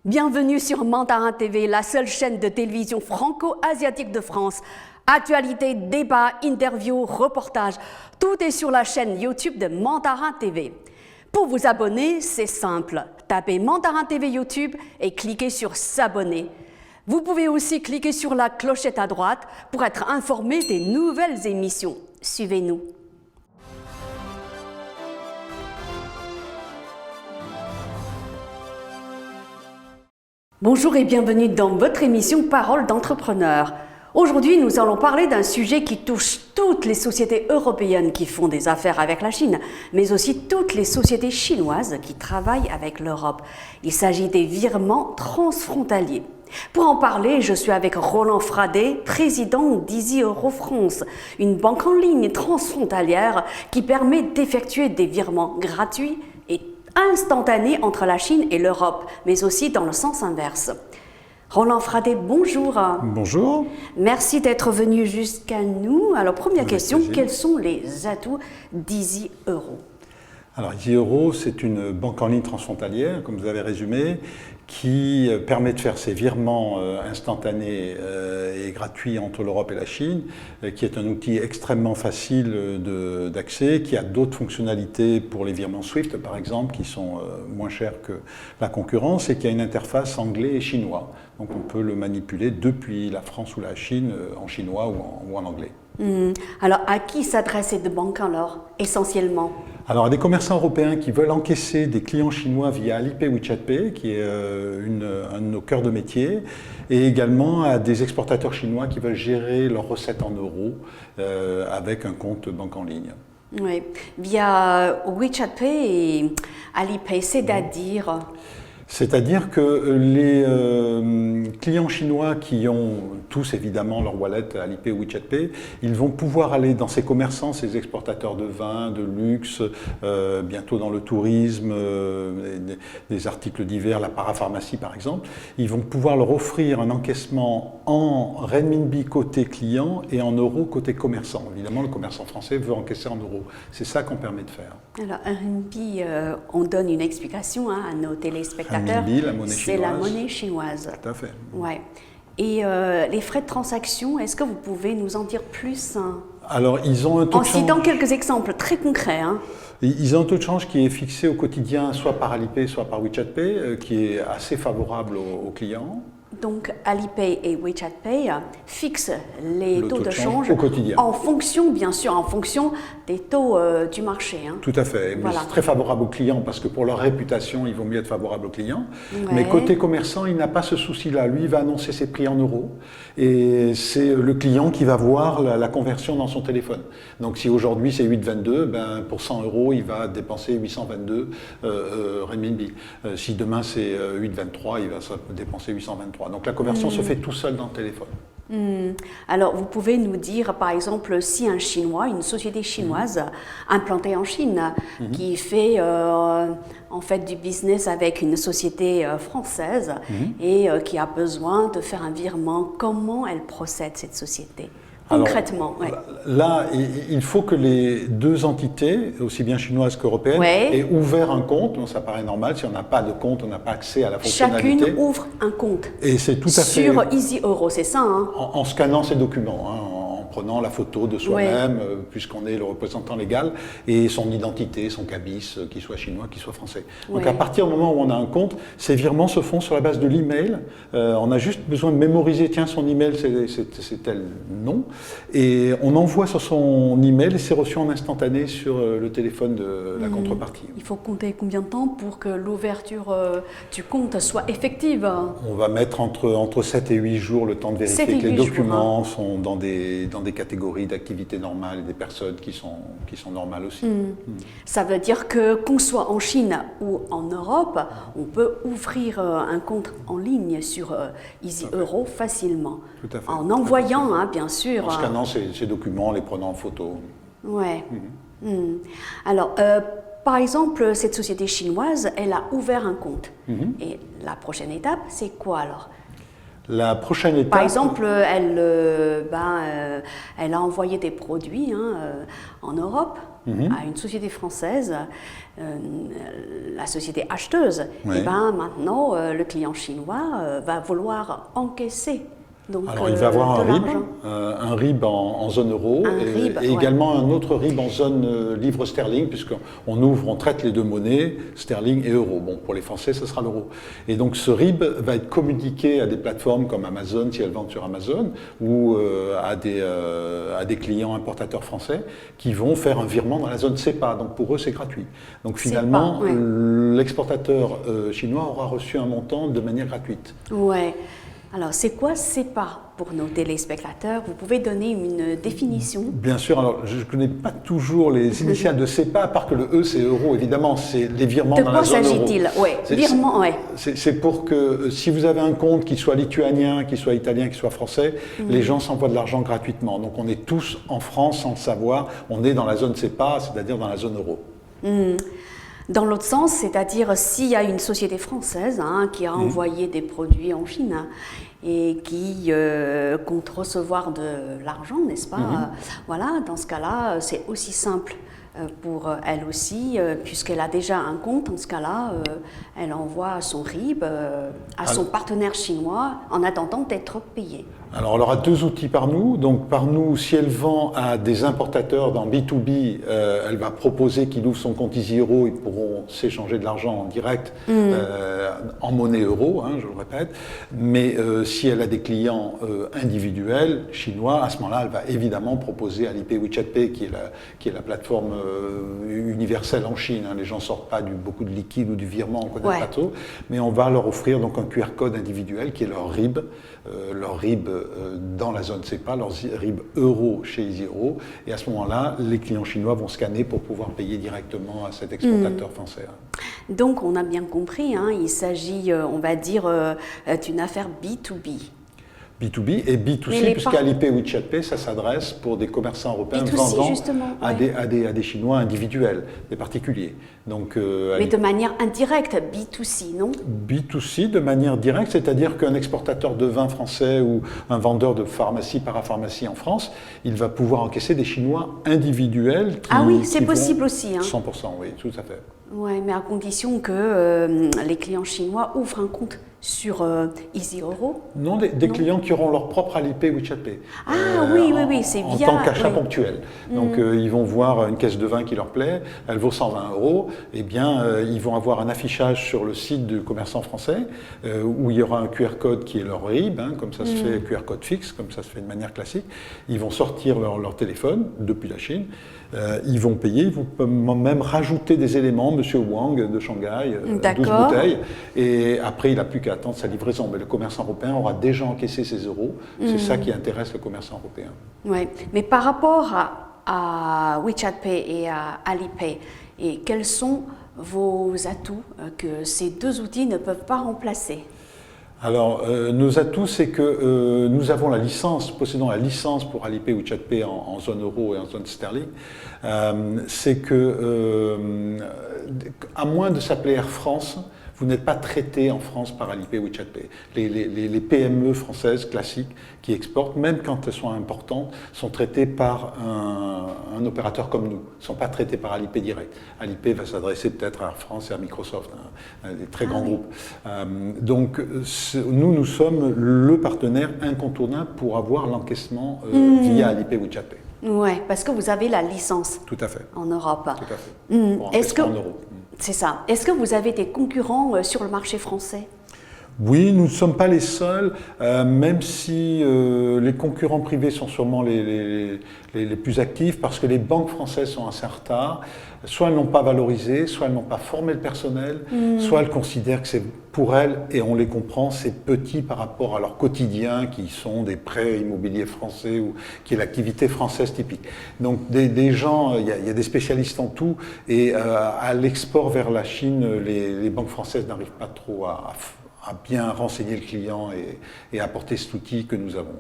Bienvenue sur Mandarin TV, la seule chaîne de télévision franco-asiatique de France. Actualité, débat, interviews, reportages, tout est sur la chaîne YouTube de Mandarin TV. Pour vous abonner, c'est simple. Tapez Mandarin TV YouTube et cliquez sur s'abonner. Vous pouvez aussi cliquer sur la clochette à droite pour être informé des nouvelles émissions. Suivez-nous. Bonjour et bienvenue dans votre émission Parole d'entrepreneur. Aujourd'hui, nous allons parler d'un sujet qui touche toutes les sociétés européennes qui font des affaires avec la Chine, mais aussi toutes les sociétés chinoises qui travaillent avec l'Europe. Il s'agit des virements transfrontaliers. Pour en parler, je suis avec Roland Fradet, président d'Easy Euro France, une banque en ligne transfrontalière qui permet d'effectuer des virements gratuits et instantanés entre la Chine et l'Europe, mais aussi dans le sens inverse. Roland Fradet, bonjour. Bonjour. Merci d'être venu jusqu'à nous. Alors, première question, quels sont les atouts d'Easy Euro ? Alors, Easy Euro, c'est une banque en ligne transfrontalière, comme vous avez résumé, qui permet de faire ces virements instantanés et gratuits entre l'Europe et la Chine, qui est un outil extrêmement facile d'accès, qui a d'autres fonctionnalités pour les virements SWIFT, par exemple, qui sont moins chers que la concurrence, et qui a une interface anglais et chinois. Donc on peut le manipuler depuis la France ou la Chine en chinois ou en anglais. Alors, à qui s'adresse cette banque alors, essentiellement ? Alors, à des commerçants européens qui veulent encaisser des clients chinois via Alipay WeChat Pay, qui est un de nos cœurs de métier, et également à des exportateurs chinois qui veulent gérer leurs recettes en euros avec un compte banque en ligne. Oui, via WeChat Pay et Alipay, c'est-à-dire ? C'est-à-dire que les clients chinois qui ont tous évidemment leur wallet Alipay ou WeChat Pay, ils vont pouvoir aller dans ces commerçants, ces exportateurs de vin, de luxe, bientôt dans le tourisme, des articles divers, la parapharmacie par exemple, ils vont pouvoir leur offrir un encaissement en renminbi côté client et en euros côté commerçant. Évidemment, le commerçant français veut encaisser en euros. C'est ça qu'on permet de faire. Alors, un renminbi, on donne une explication à nos téléspectateurs. C'est la monnaie chinoise. Tout à fait. Ouais. Et les frais de transaction, est-ce que vous pouvez nous en dire plus Alors, ils ont un taux de change. En citant quelques exemples très concrets. Ils ont un taux de change qui est fixé au quotidien, soit par Alipay, soit par WeChat Pay, qui est assez favorable aux clients. Donc, Alipay et WeChat Pay fixent les taux de change au quotidien. En fonction, bien sûr, en fonction des taux du marché. Tout à fait. Voilà. C'est très favorable aux clients parce que pour leur réputation, il vaut mieux être favorable aux clients. Ouais. Mais côté commerçant, il n'a pas ce souci-là. Lui, il va annoncer ses prix en euros et c'est le client qui va voir la conversion dans son téléphone. Donc, si aujourd'hui c'est 8,22, ben, pour 100 euros, il va dépenser 822 renminbi. Si demain c'est 8,23, il va dépenser 823. Donc la conversion se fait tout seul dans le téléphone. Alors, vous pouvez nous dire, par exemple, si un Chinois, une société chinoise implantée en Chine, qui fait en fait du business avec une société française et qui a besoin de faire un virement, comment elle procède, cette société ? Concrètement, Là, il faut que les deux entités, aussi bien chinoises qu'européennes, aient ouvert un compte. Donc, ça paraît normal. Si on n'a pas de compte, on n'a pas accès à la fonctionnalité. Chacune ouvre un compte. Et c'est tout à fait sur Easy Euro, c'est ça en scannant ses documents, en prenant la photo de soi-même, puisqu'on est le représentant légal, et son identité, son cabis, qu'il soit chinois, qu'il soit français. Donc à partir du moment où on a un compte, ces virements se font sur la base de l'email. On a juste besoin de mémoriser, tiens, son email, c'est tel nom, et on envoie sur son email et c'est reçu en instantané sur le téléphone de la contrepartie. Il faut compter combien de temps pour que l'ouverture du compte soit effective ? On va mettre entre 7 et 8 jours le temps de vérifier que les documents sont dans des catégories d'activités normales et des personnes qui sont normales aussi. Ça veut dire que qu'on soit en Chine ou en Europe, on peut ouvrir un compte en ligne sur Easy Euro facilement. Tout à fait. En envoyant, bien sûr. En scannant ces documents, en les prenant en photo. Ouais. Alors, par exemple, cette société chinoise, elle a ouvert un compte. Et la prochaine étape, c'est quoi alors ? La prochaine étape… Par exemple, elle a envoyé des produits en Europe. à une société française, la société acheteuse, Oui. et ben maintenant le client chinois va vouloir encaisser. Donc, Alors il va avoir de l'argent. un RIB en zone euro Un et, RIB, et ouais. également un autre RIB en zone livre sterling, on traite les deux monnaies, sterling et euro. Bon, pour les Français, ce sera l'euro. Et donc ce RIB va être communiqué à des plateformes comme Amazon, si elles vendent sur Amazon, ou à des clients importateurs français qui vont faire un virement dans la zone CEPA. Donc pour eux, c'est gratuit. Donc finalement, CEPA, ouais. l'exportateur chinois aura reçu un montant de manière gratuite. Ouais. Alors, c'est quoi CEPA pour nos téléspectateurs? Vous pouvez donner une définition? Bien sûr, alors je ne connais pas toujours les initiales de CEPA, à part que le E c'est euro, évidemment, c'est les virements De dans quoi la zone euro. s'agit-il? Oui, virement, oui. C'est pour que si vous avez un compte qui soit lituanien, qui soit italien, qui soit français, les gens s'envoient de l'argent gratuitement. Donc on est tous en France sans le savoir, on est dans la zone CEPA, c'est-à-dire dans la zone euro. Dans l'autre sens, c'est-à-dire s'il y a une société française qui a envoyé des produits en Chine et qui compte recevoir de l'argent, n'est-ce pas? Voilà, dans ce cas-là, c'est aussi simple pour elle aussi, puisqu'elle a déjà un compte. Dans ce cas-là, elle envoie son RIB à son partenaire chinois en attendant d'être payée. Alors, elle aura deux outils par nous. Donc, par nous, si elle vend à des importateurs dans B2B, elle va proposer qu'ils ouvrent son compte EasyEuro. Ils pourront s'échanger de l'argent en direct en monnaie euro, je le répète. Mais si elle a des clients individuels chinois, à ce moment-là, elle va évidemment proposer Alipay WeChat Pay, qui est la plateforme universelle en Chine. Les gens ne sortent pas beaucoup de liquide ou du virement, on ne connaît pas trop. Mais on va leur offrir donc un QR code individuel qui est leur RIB dans la zone CEPA, leur RIB euro chez EasyEuro. Et à ce moment-là, les clients chinois vont scanner pour pouvoir payer directement à cet exportateur français. Donc, on a bien compris, il s'agit, on va dire, d'une affaire B2B. B2B et B2C, puisqu'Alipay WeChat Pay, ça s'adresse pour des commerçants européens B2C, vendant à des Chinois individuels, des particuliers. Donc, mais de manière indirecte, B2C, non? B2C de manière directe, c'est-à-dire qu'un exportateur de vin français ou un vendeur de pharmacie, parapharmacie en France, il va pouvoir encaisser des Chinois individuels qui, ah oui, c'est possible aussi. 100%, oui, tout à fait. Oui, mais à condition que les clients chinois ouvrent un compte sur EasyEuro. Non, des clients qui auront leur propre Alipay WeChat Pay. Ah oui, c'est via... En tant qu'achat ponctuel. Donc ils vont voir une caisse de vin qui leur plaît, elle vaut 120 €, eh bien ils vont avoir un affichage sur le site du commerçant français où il y aura un QR code qui est leur RIB, comme ça se fait, QR code fixe, comme ça se fait de manière classique. Ils vont sortir leur téléphone depuis la Chine, ils vont payer, ils vont même rajouter des éléments, Monsieur Wang de Shanghai, 12 bouteilles, et après il n'a plus qu'à attendre sa livraison. Mais le commerçant européen aura déjà encaissé ses euros. C'est ça qui intéresse le commerçant européen. Oui, mais par rapport à WeChat Pay et à Alipay, et quels sont vos atouts que ces deux outils ne peuvent pas remplacer? Alors, nos atouts, c'est que nous avons possédons la licence pour Alipay WeChat Pay en zone euro et en zone sterling. C'est que, à moins de s'appeler Air France, vous n'êtes pas traité en France par Alipay WeChat Pay. Les PME françaises classiques qui exportent, même quand elles sont importantes, sont traitées par un opérateur comme nous. Elles ne sont pas traitées par Alipay direct. Alipay va s'adresser peut-être à Air France et à Microsoft, des très grands groupes. Donc nous sommes le partenaire incontournable pour avoir l'encaissement via Alipay WeChat Pay. Oui, parce que vous avez la licence. Tout à fait. En Europe. Tout à fait. Pour encaisser en euros. C'est ça. Est-ce que vous avez des concurrents sur le marché français? Oui, nous ne sommes pas les seuls, même si les concurrents privés sont sûrement les plus actifs, parce que les banques françaises sont assez en retard. Soit elles n'ont pas valorisé, soit elles n'ont pas formé le personnel, soit elles considèrent que c'est pour elles, et on les comprend, c'est petit par rapport à leur quotidien, qui sont des prêts immobiliers français, ou qui est l'activité française typique. Donc des gens, il y a des spécialistes en tout, et à l'export vers la Chine, les banques françaises n'arrivent pas trop à bien renseigner le client et apporter cet outil que nous avons.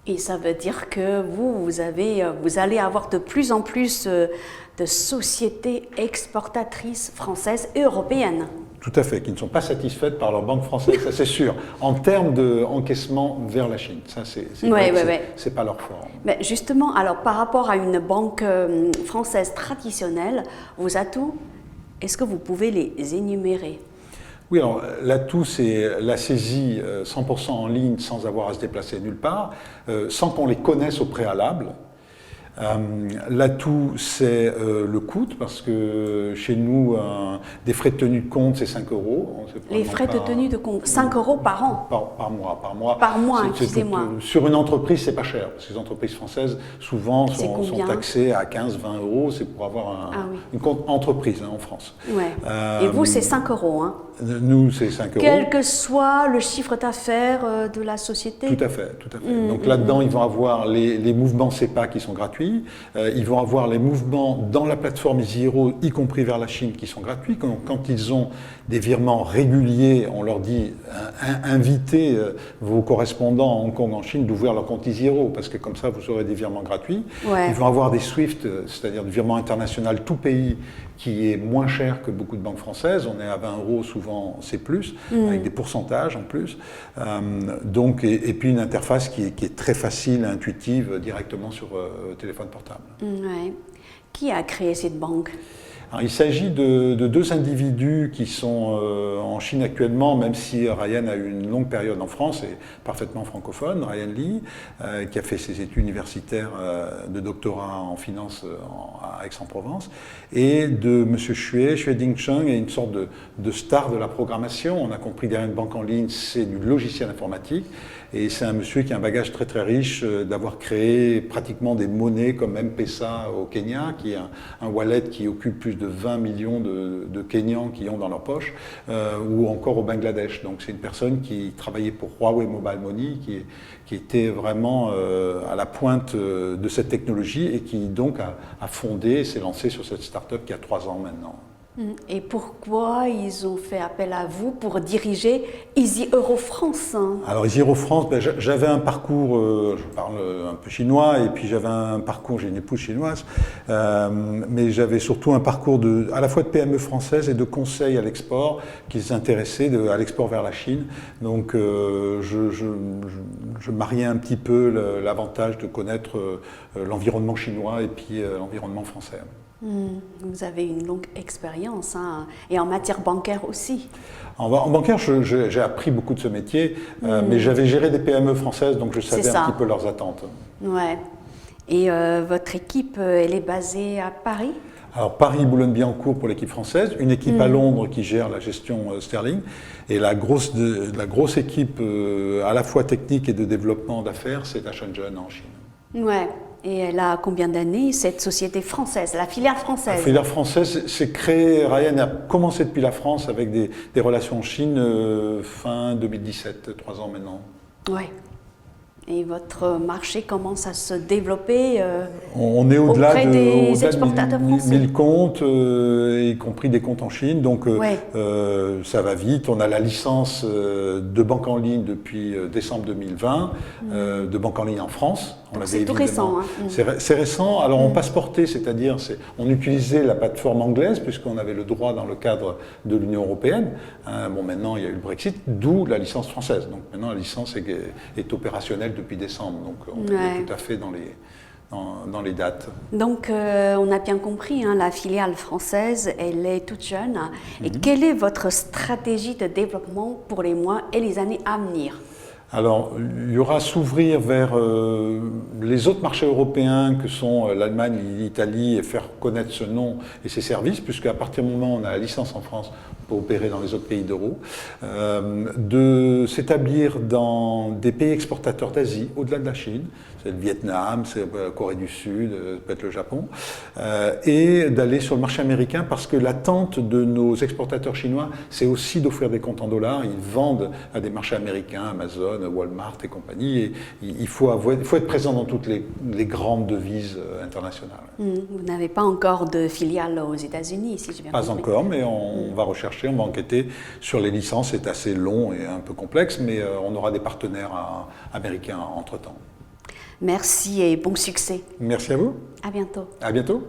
Et ça veut dire que vous allez avoir de plus en plus de sociétés exportatrices françaises et européennes. Tout à fait, qui ne sont pas satisfaites par leur banque française, ça c'est sûr. En termes d'encaissement vers la Chine, ça c'est pas leur fort. Mais justement, alors par rapport à une banque française traditionnelle, vos atouts, est-ce que vous pouvez les énumérer? Oui, alors l'atout, c'est la saisie 100% en ligne sans avoir à se déplacer nulle part, sans qu'on les connaisse au préalable. L'atout, c'est le coût, parce que chez nous, des frais de tenue de compte, c'est 5 euros. Les frais de tenue de compte, 5 euros par an? Par mois. Par mois, excusez-moi. Sur une entreprise, c'est pas cher, parce que les entreprises françaises, souvent, sont taxées à 15-20 euros. C'est pour avoir une compte entreprise en France. Ouais. Et vous, c'est 5 euros, hein? Nous, c'est 5 euros. Quel que soit le chiffre d'affaires de la société? Tout à fait. Donc là-dedans, ils vont avoir les mouvements SEPA qui sont gratuits. Ils vont avoir les mouvements dans la plateforme EasyHero, y compris vers la Chine, qui sont gratuits. Quand ils ont des virements réguliers, on leur dit invitez vos correspondants à Hong Kong, en Chine, d'ouvrir leur compte EasyHero, parce que comme ça, vous aurez des virements gratuits. Ouais. Ils vont avoir des SWIFT, c'est-à-dire du virement international tout pays, qui est moins cher que beaucoup de banques françaises. On est à 20 euros, souvent c'est plus, avec des pourcentages en plus. Et puis une interface qui est très facile, intuitive, directement sur téléphone portable. Ouais. Qui a créé cette banque? Alors, il s'agit de deux individus qui sont en Chine actuellement, même si Ryan a eu une longue période en France et parfaitement francophone. Ryan Li, qui a fait ses études universitaires de doctorat en finance à Aix-en-Provence, et de M. Xue Dingcheng, une sorte de star de la programmation. On a compris derrière une banque en ligne, c'est du logiciel informatique. Et c'est un monsieur qui a un bagage très très riche d'avoir créé pratiquement des monnaies comme M-Pesa au Kenya, qui est un wallet qui occupe plus de 20 millions de Kenyans qui ont dans leur poche, ou encore au Bangladesh. Donc c'est une personne qui travaillait pour Huawei Mobile Money, qui était vraiment à la pointe de cette technologie et qui donc a fondé, s'est lancé sur cette start-up qui a 3 ans maintenant. Et pourquoi ils ont fait appel à vous pour diriger EasyHero France? Alors EasyHero France, j'avais un parcours, je parle un peu chinois, et puis j'avais un parcours, j'ai une épouse chinoise, mais j'avais surtout un parcours à la fois de PME française et de conseil à l'export qui s'intéressait à l'export vers la Chine. Donc je mariais un petit peu l'avantage de connaître l'environnement chinois et puis l'environnement français. Vous avez une longue expérience, hein, et en matière bancaire aussi. En bancaire, j'ai appris beaucoup de ce métier, mais j'avais géré des PME françaises, donc je savais un petit peu leurs attentes. Ouais. Et votre équipe, elle est basée à Paris? Alors Paris, Boulogne-Billancourt pour l'équipe française, une équipe à Londres qui gère la gestion sterling, et la grosse équipe à la fois technique et de développement d'affaires, c'est à Shenzhen en Chine. Ouais. Et elle a combien d'années, cette société française, la filiale française? La filiale française s'est créée, Ryan a commencé depuis la France avec des relations en Chine fin 2017, 3 ans maintenant. Oui. Et votre marché commence à se développer on est au-delà des exportateurs français. 1000 comptes, y compris des comptes en Chine, donc ça va vite. On a la licence de banque en ligne depuis décembre 2020, de banque en ligne en France. C'est tout récent. Hein. C'est récent. Alors on passeportait, c'est-à-dire on utilisait la plateforme anglaise puisqu'on avait le droit dans le cadre de l'Union européenne. Bon, maintenant il y a eu le Brexit, d'où la licence française. Donc maintenant la licence est opérationnelle depuis décembre. Donc on est tout à fait dans les dates. Donc on a bien compris, hein, la filiale française, elle est toute jeune. Et quelle est votre stratégie de développement pour les mois et les années à venir? Alors, il y aura s'ouvrir vers les autres marchés européens que sont l'Allemagne, l'Italie, et faire connaître ce nom et ses services, puisque à partir du moment où on a la licence en France, on peut opérer dans les autres pays d'euro, de s'établir dans des pays exportateurs d'Asie, au-delà de la Chine, c'est le Vietnam, c'est la Corée du Sud, peut-être le Japon, et d'aller sur le marché américain parce que l'attente de nos exportateurs chinois, c'est aussi d'offrir des comptes en dollars. Ils vendent à des marchés américains, Amazon, Walmart et compagnie, et il faut être présent dans toutes les grandes devises internationales. Vous n'avez pas encore de filiale aux États-Unis, si j'ai bien compris. Pas encore, mais on va rechercher, on va enquêter sur les licences. C'est assez long et un peu complexe, mais on aura des partenaires américains entre-temps. Merci et bon succès. Merci à vous. À bientôt. À bientôt.